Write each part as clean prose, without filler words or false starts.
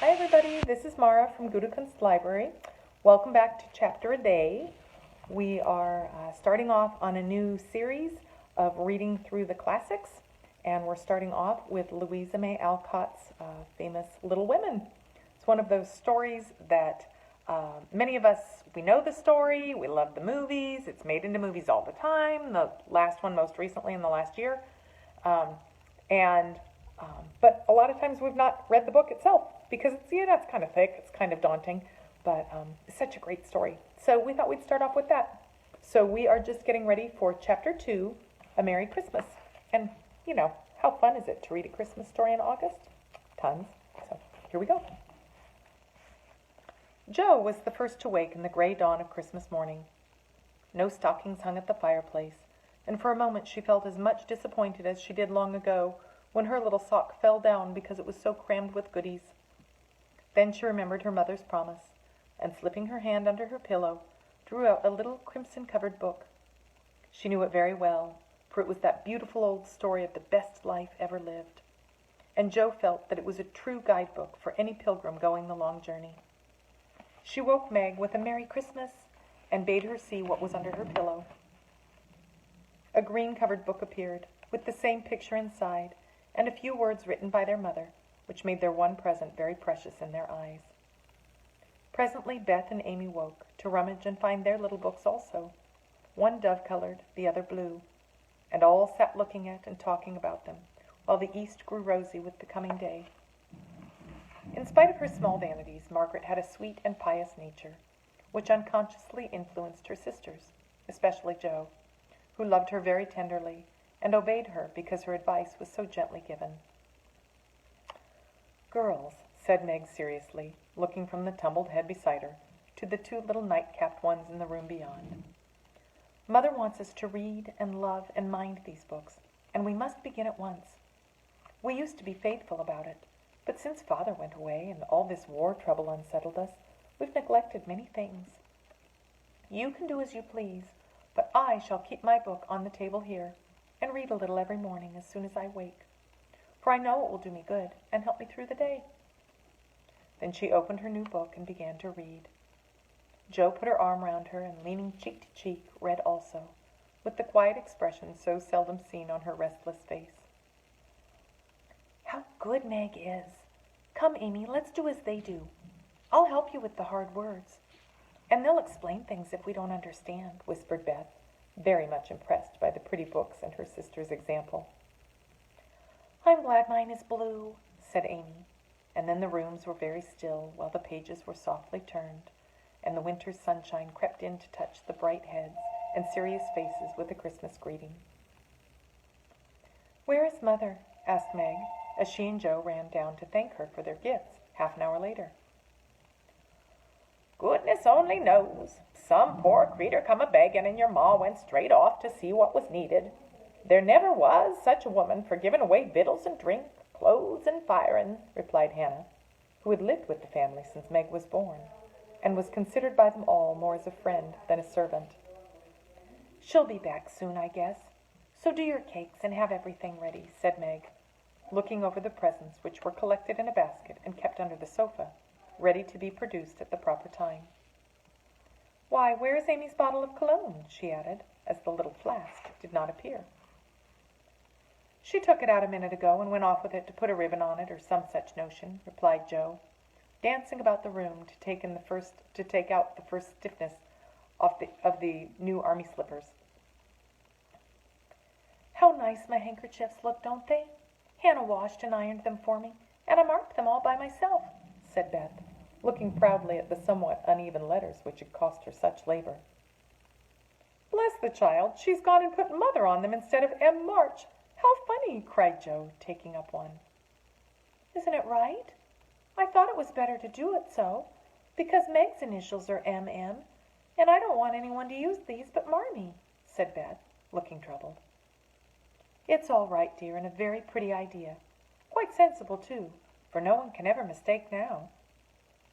Hi everybody, this is Mara from Gudekunst Library. Welcome back to Chapter a Day. We are starting off on a new series of reading through the classics, and we're starting off with Louisa May Alcott's famous Little Women. It's one of those stories that many of us, we know the story, we love the movies, it's made into movies all the time, the last one most recently in the last year. And but a lot of times we've not read the book itself because it's kind of thick, it's kind of daunting, but it's such a great story. So we thought we'd start off with that. So we are just getting ready for Chapter 2, A Merry Christmas. And, how fun is it to read a Christmas story in August? Tons. So here we go. Jo was the first to wake in the gray dawn of Christmas morning. No stockings hung at the fireplace, and for a moment she felt as much disappointed as she did long ago when her little sock fell down because it was so crammed with goodies. Then she remembered her mother's promise, and slipping her hand under her pillow, drew out a little crimson-covered book. She knew it very well, for it was that beautiful old story of the best life ever lived, and Jo felt that it was a true guidebook for any pilgrim going the long journey. She woke Meg with a Merry Christmas and bade her see what was under her pillow. A green-covered book appeared, with the same picture inside, and a few words written by their mother, which made their one present very precious in their eyes. Presently Beth and Amy woke, to rummage and find their little books also, one dove-colored, the other blue, and all sat looking at and talking about them, while the east grew rosy with the coming day. In spite of her small vanities, Margaret had a sweet and pious nature, which unconsciously influenced her sisters, especially Jo, who loved her very tenderly, and obeyed her because her advice was so gently given. "Girls," said Meg seriously, looking from the tumbled head beside her to the two little night-capped ones in the room beyond. "Mother wants us to read and love and mind these books, and we must begin at once. We used to be faithful about it, but since Father went away and all this war trouble unsettled us, we've neglected many things. You can do as you please, but I shall keep my book on the table here, and read a little every morning as soon as I wake, for I know it will do me good and help me through the day." Then she opened her new book and began to read. Jo put her arm round her and, leaning cheek to cheek, read also, with the quiet expression so seldom seen on her restless face. "How good Meg is! Come, Amy, let's do as they do. I'll help you with the hard words, and they'll explain things if we don't understand," whispered Beth, very much impressed by the pretty books and her sister's example. "I'm glad mine is blue," said Amy, and then the rooms were very still while the pages were softly turned, and the winter's sunshine crept in to touch the bright heads and serious faces with a Christmas greeting. "Where is Mother?" asked Meg, as she and Jo ran down to thank her for their gifts half an hour later. "Goodness only knows. Some poor creetur come a-begging, and your ma went straight off to see what was needed. There never was such a woman for giving away victuals and drink, clothes and firing," replied Hannah, who had lived with the family since Meg was born, and was considered by them all more as a friend than a servant. "She'll be back soon, I guess. So do your cakes and have everything ready," said Meg, looking over the presents which were collected in a basket and kept under the sofa, ready to be produced at the proper time. "Why, where is Amy's bottle of cologne?" she added, as the little flask did not appear. "She took it out a minute ago and went off with it to put a ribbon on it, or some such notion," replied Jo, dancing about the room to take out the first stiffness of the new army slippers. "How nice my handkerchiefs look, don't they? Hannah washed and ironed them for me, and I marked them all by myself," said Beth, looking proudly at the somewhat uneven letters which had cost her such labor. "Bless the child, she's gone and put Mother on them instead of M. March. How funny!" cried Jo, taking up one. "Isn't it right? I thought it was better to do it so, because Meg's initials are M.M., and I don't want anyone to use these but Marmee," said Beth, looking troubled. "It's all right, dear, and a very pretty idea. Quite sensible, too, for no one can ever mistake now.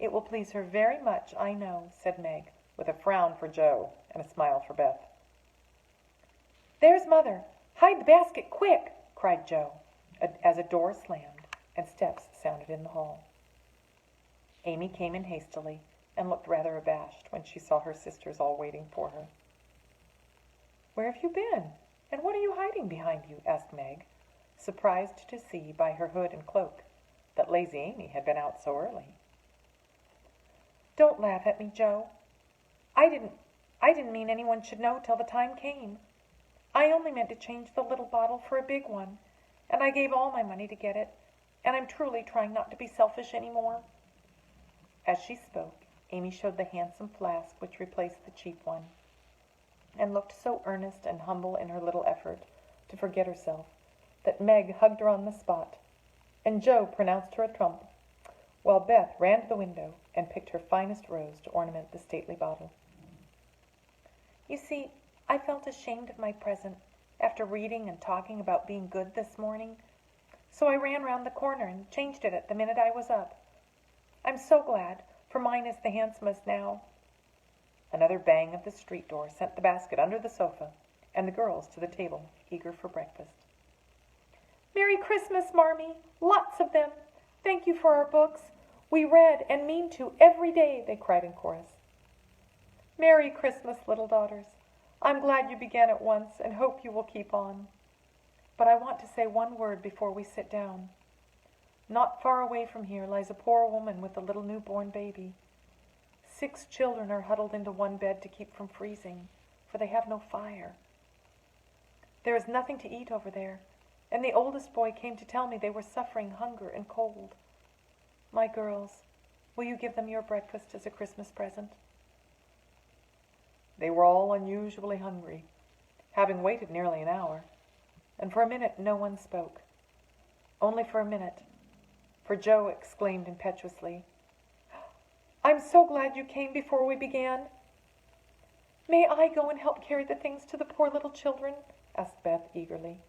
It will please her very much, I know," said Meg, with a frown for Jo and a smile for Beth. "There's Mother! Hide the basket, quick!" cried Jo, as a door slammed and steps sounded in the hall. Amy came in hastily and looked rather abashed when she saw her sisters all waiting for her. "Where have you been, and what are you hiding behind you?" asked Meg, surprised to see by her hood and cloak that Lazy Amy had been out so early. "Don't laugh at me, Joe. I didn't mean anyone should know till the time came. I only meant to change the little bottle for a big one, and I gave all my money to get it, and I'm truly trying not to be selfish any more." As she spoke, Amy showed the handsome flask which replaced the cheap one, and looked so earnest and humble in her little effort to forget herself that Meg hugged her on the spot, and Joe pronounced her a trump, while Beth ran to the window and picked her finest rose to ornament the stately bottle. "You see, I felt ashamed of my present after reading and talking about being good this morning, so I ran round the corner and changed it at the minute I was up. I'm so glad, for mine is the handsomest now." Another bang of the street door sent the basket under the sofa, and the girls to the table, eager for breakfast. "Merry Christmas, Marmee! Lots of them! Thank you for our books. We read and mean to every day," they cried in chorus. "Merry Christmas, little daughters. I'm glad you began at once and hope you will keep on. But I want to say one word before we sit down. Not far away from here lies a poor woman with a little newborn baby. 6 children are huddled into one bed to keep from freezing, for they have no fire. There is nothing to eat over there, and the oldest boy came to tell me they were suffering hunger and cold. My girls, will you give them your breakfast as a Christmas present?" They were all unusually hungry, having waited nearly an hour, and for a minute no one spoke. Only for a minute, for Joe exclaimed impetuously, "I'm so glad you came before we began." "May I go and help carry the things to the poor little children?" asked Beth eagerly.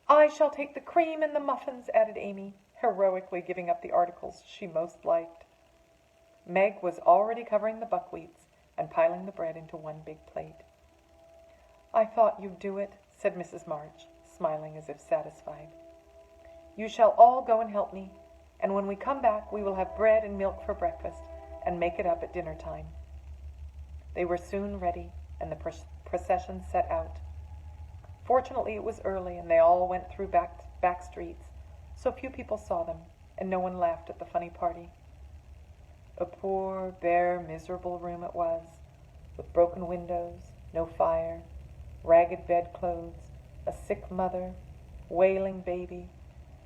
"I shall take the cream and the muffins," added Amy, heroically giving up the articles she most liked. Meg was already covering the buckwheats and piling the bread into one big plate. "I thought you'd do it," said Mrs. March, smiling as if satisfied. "You shall all go and help me, and when we come back we will have bread and milk for breakfast and make it up at dinner time." They were soon ready, and the procession set out. Fortunately it was early, and they all went through back streets, so few people saw them, and no one laughed at the funny party. A poor, bare, miserable room it was, with broken windows, no fire, ragged bedclothes, a sick mother, wailing baby,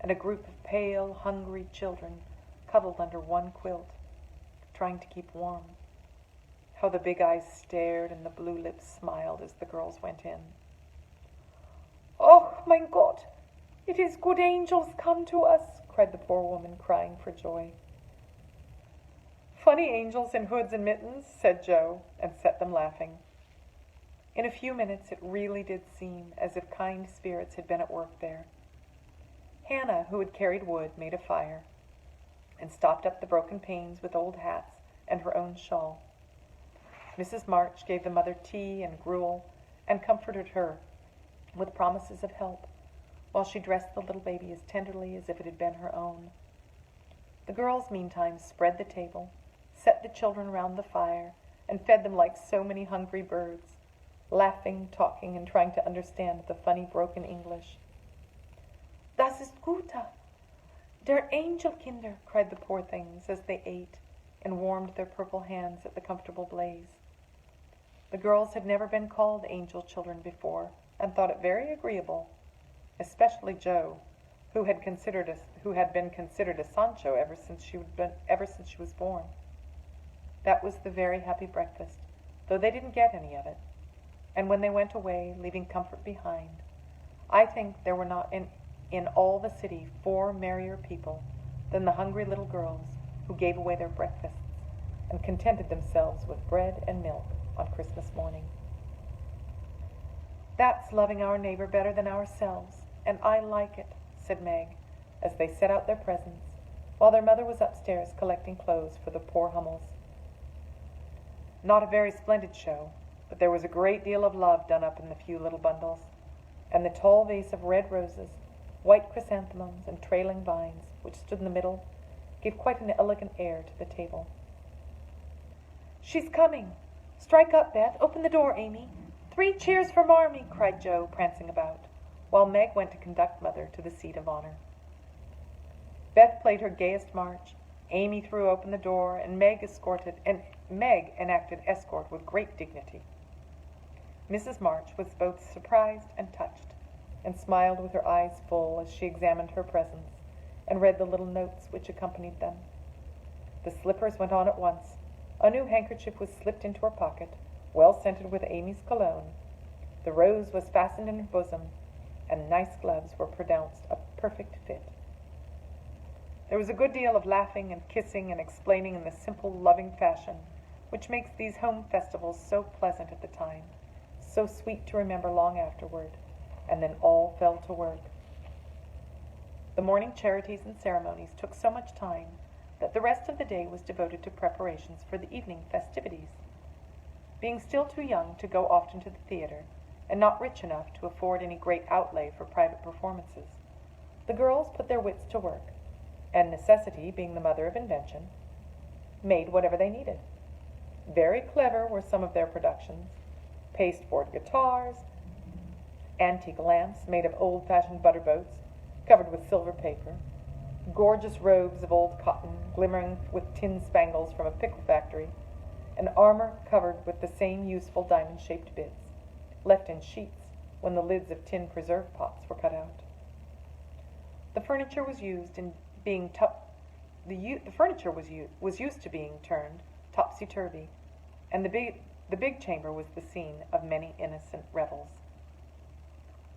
and a group of pale, hungry children cuddled under one quilt, trying to keep warm. How the big eyes stared and the blue lips smiled as the girls went in. "Oh, mein Gott! It is good angels come to us!" cried the poor woman, crying for joy. "Funny angels in hoods and mittens," said Joe, and set them laughing. In a few minutes it really did seem as if kind spirits had been at work there. Hannah, who had carried wood, made a fire, and stopped up the broken panes with old hats and her own shawl. Mrs. March gave the mother tea and gruel, and comforted her with promises of help, while she dressed the little baby as tenderly as if it had been her own. The girls, meantime, spread the table, set the children round the fire, and fed them like so many hungry birds, laughing, talking, and trying to understand the funny broken English. "Das ist guter, der Angelkinder," cried the poor things as they ate and warmed their purple hands at the comfortable blaze. The girls had never been called angel children before, and thought it very agreeable, especially Joe, who had been considered a Sancho ever since she was born. That was the very happy breakfast, though they didn't get any of it. And when they went away, leaving comfort behind, I think there were not in all the city 4 merrier people than the hungry little girls who gave away their breakfasts and contented themselves with bread and milk on Christmas morning. "That's loving our neighbor better than ourselves, and I like it," said Meg, as they set out their presents, while their mother was upstairs collecting clothes for the poor Hummels. Not a very splendid show, but there was a great deal of love done up in the few little bundles, and the tall vase of red roses, white chrysanthemums, and trailing vines, which stood in the middle, gave quite an elegant air to the table. "She's coming! Strike up, Beth! Open the door, Amy! 3 cheers for Marmee!" cried Joe, prancing about, while Meg went to conduct Mother to the seat of honor. Beth played her gayest march, Amy threw open the door, and Meg enacted escort with great dignity. Mrs. March was both surprised and touched, and smiled with her eyes full as she examined her presents and read the little notes which accompanied them. The slippers went on at once. A new handkerchief was slipped into her pocket, well scented with Amy's cologne. The rose was fastened in her bosom, and nice gloves were pronounced a perfect fit. There was a good deal of laughing and kissing and explaining in the simple, loving fashion which makes these home festivals so pleasant at the time, so sweet to remember long afterward, and then all fell to work. The morning charities and ceremonies took so much time that the rest of the day was devoted to preparations for the evening festivities. Being still too young to go often to the theater, and not rich enough to afford any great outlay for private performances, the girls put their wits to work, and necessity, being the mother of invention, made whatever they needed. Very clever were some of their productions: pasteboard guitars, antique lamps made of old-fashioned butter boats covered with silver paper, gorgeous robes of old cotton glimmering with tin spangles from a pickle factory, and armor covered with the same useful diamond-shaped bits, left in sheets when the lids of tin preserve pots were cut out. The furniture was used to being turned topsy-turvy, and the big chamber was the scene of many innocent revels.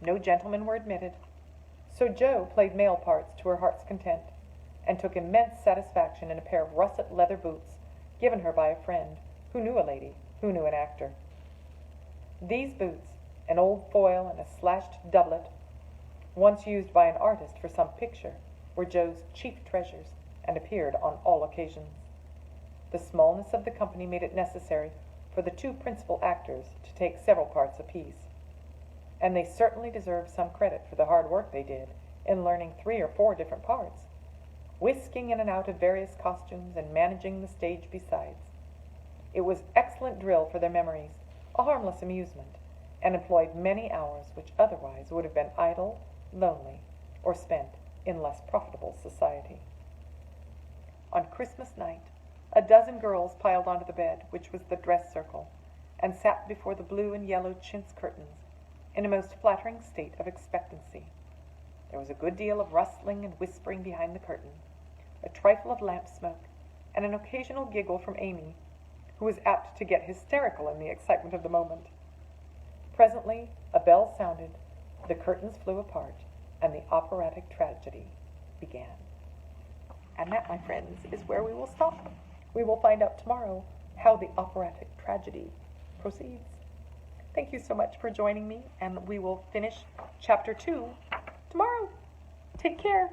No gentlemen were admitted, so Joe played male parts to her heart's content, and took immense satisfaction in a pair of russet leather boots given her by a friend who knew a lady who knew an actor. These boots, an old foil and a slashed doublet, once used by an artist for some picture, were Joe's chief treasures, and appeared on all occasions. The smallness of the company made it necessary for the 2 principal actors to take several parts apiece, and they certainly deserved some credit for the hard work they did in learning 3 or 4 different parts, whisking in and out of various costumes and managing the stage besides. It was excellent drill for their memories, a harmless amusement, and employed many hours which otherwise would have been idle, lonely, or spent in less profitable society. On Christmas night, a dozen girls piled onto the bed, which was the dress circle, and sat before the blue and yellow chintz curtains in a most flattering state of expectancy. There was a good deal of rustling and whispering behind the curtain, a trifle of lamp smoke, and an occasional giggle from Amy, who was apt to get hysterical in the excitement of the moment. Presently a bell sounded, the curtains flew apart, and the operatic tragedy began. And that, my friends, is where we will stop. We will find out tomorrow how the operatic tragedy proceeds. Thank you so much for joining me, and we will finish Chapter 2 tomorrow. Take care.